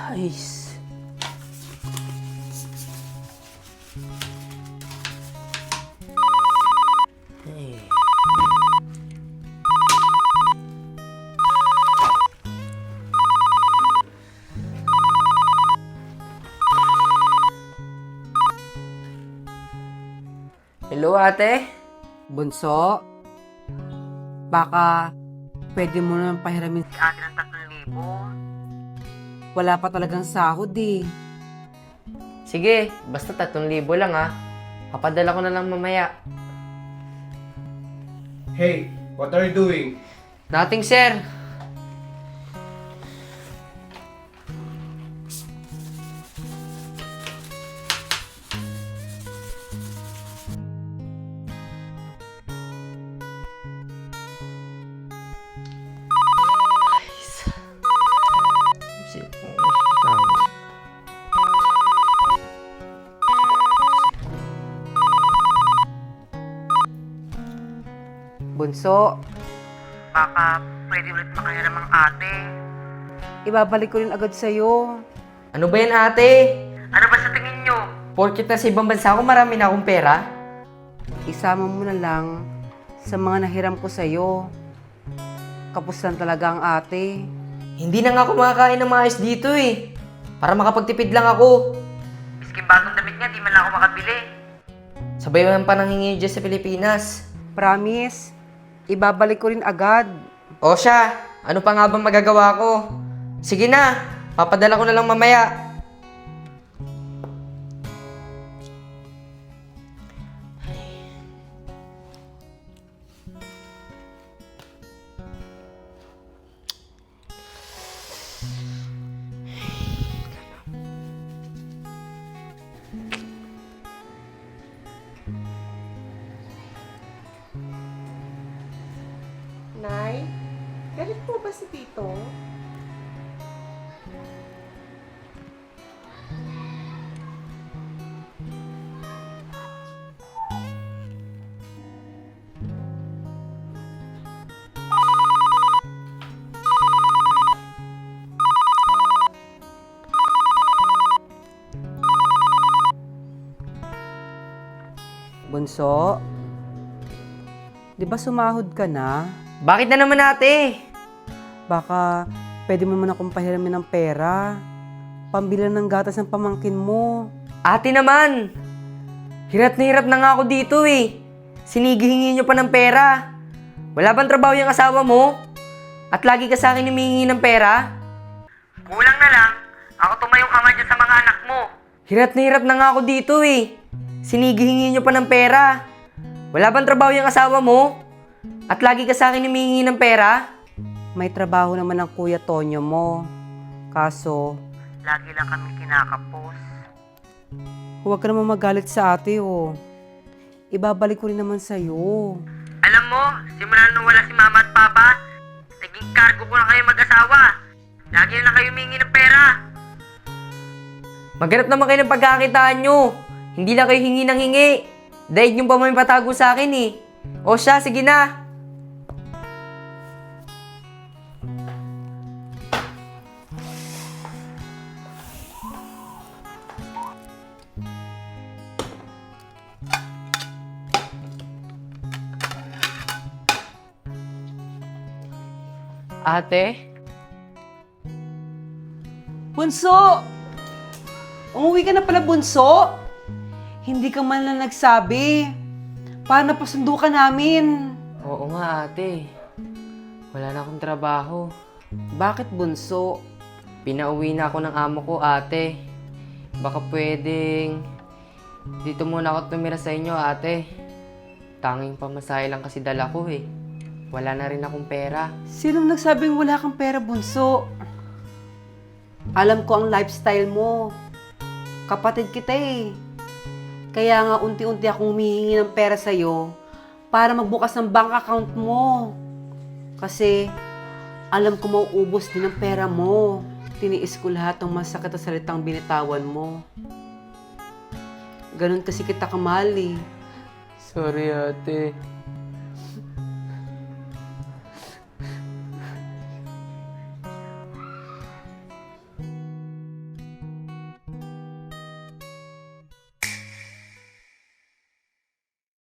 Ayos. Ay. Hello, ate? Bunso, baka pwede mo naman pahiramin si ate ng 3,000. Wala pa talagang sahod eh. Sige, basta 3,000 lang ha. Papadala ko na lang mamaya. Hey, what are you doing? Nothing, sir. Bunso, baka pwede ulit makahiram ang ate. Ibabalik ko rin agad sa'yo. Ano ba yan, ate? Ano ba sa tingin nyo? Porkit na sa ibang bansa ako, marami na akong pera. Isama mo na lang sa mga nahiram ko sa'yo. Kapos lang talaga ang ate. Hindi na nga ako makakain ng maayos dito eh. Para makapagtipid lang ako. Miskin bagong damit nga, di man lang ako makabili. Sabay man pa nanghingi dyan sa Pilipinas. Promise, ibabalik ko rin agad. O siya, ano pa nga bang magagawa ko? Sige na, papadala ko na lang mamaya. Nay, galit po ba si Tito? Bunso, di ba sumahod ka na? Bakit na naman, ate? Baka pwede mo naman akong pahiramin ng pera. Pambilan ng gatas ng pamangkin mo. Ate naman, hirap na nga ako dito eh. Sinigihingi niyo pa ng pera. Wala bang trabaho yung asawa mo? At lagi ka sa akin humihingi ng pera? Kulang na lang, ako tumayong ama dyan sa mga anak mo. Hirap na nga ako dito eh. Sinigihingi niyo pa ng pera. Wala bang trabaho yung asawa mo? At lagi ka sa akin humihingi ng pera? May trabaho naman ang Kuya Tonyo mo. Kaso, lagi lang kami kinakapos. Huwag ka naman magalit sa ate, oh. Ibabalik ko rin naman sa'yo. Alam mo, simula nung wala si mama at papa, naging cargo ko na kayo mag-asawa. Lagi lang kayo humingi ng pera. Maghanap naman kayo ng pagkakitaan nyo. Hindi lang kayo hingi ng hingi. Dahil yung pa may patago sa akin eh. O siya, sige na. Ate? Bunso! Umuwi ka na pala, Bunso? Hindi ka man lang nagsabi. Paano napasundo ka namin? Oo nga, ate. Wala na akong trabaho. Bakit, Bunso? Pinauwi na ako ng amo ko, ate. Baka pwedeng dito muna ako tumira sa inyo, ate. Tanging pamasahe lang kasi dala ko eh. Wala na rin akong pera. Sinong nagsabing wala kang pera, Bunso? Alam ko ang lifestyle mo. Kapatid kita eh. Kaya nga unti-unti akong humihingi ng pera sa'yo para magbukas ng bank account mo. Kasi alam ko mauubos din ang pera mo. Tiniis ko lahat ng masakit na salitang binitawan mo. Ganun kasi kita kamali. Sorry ate.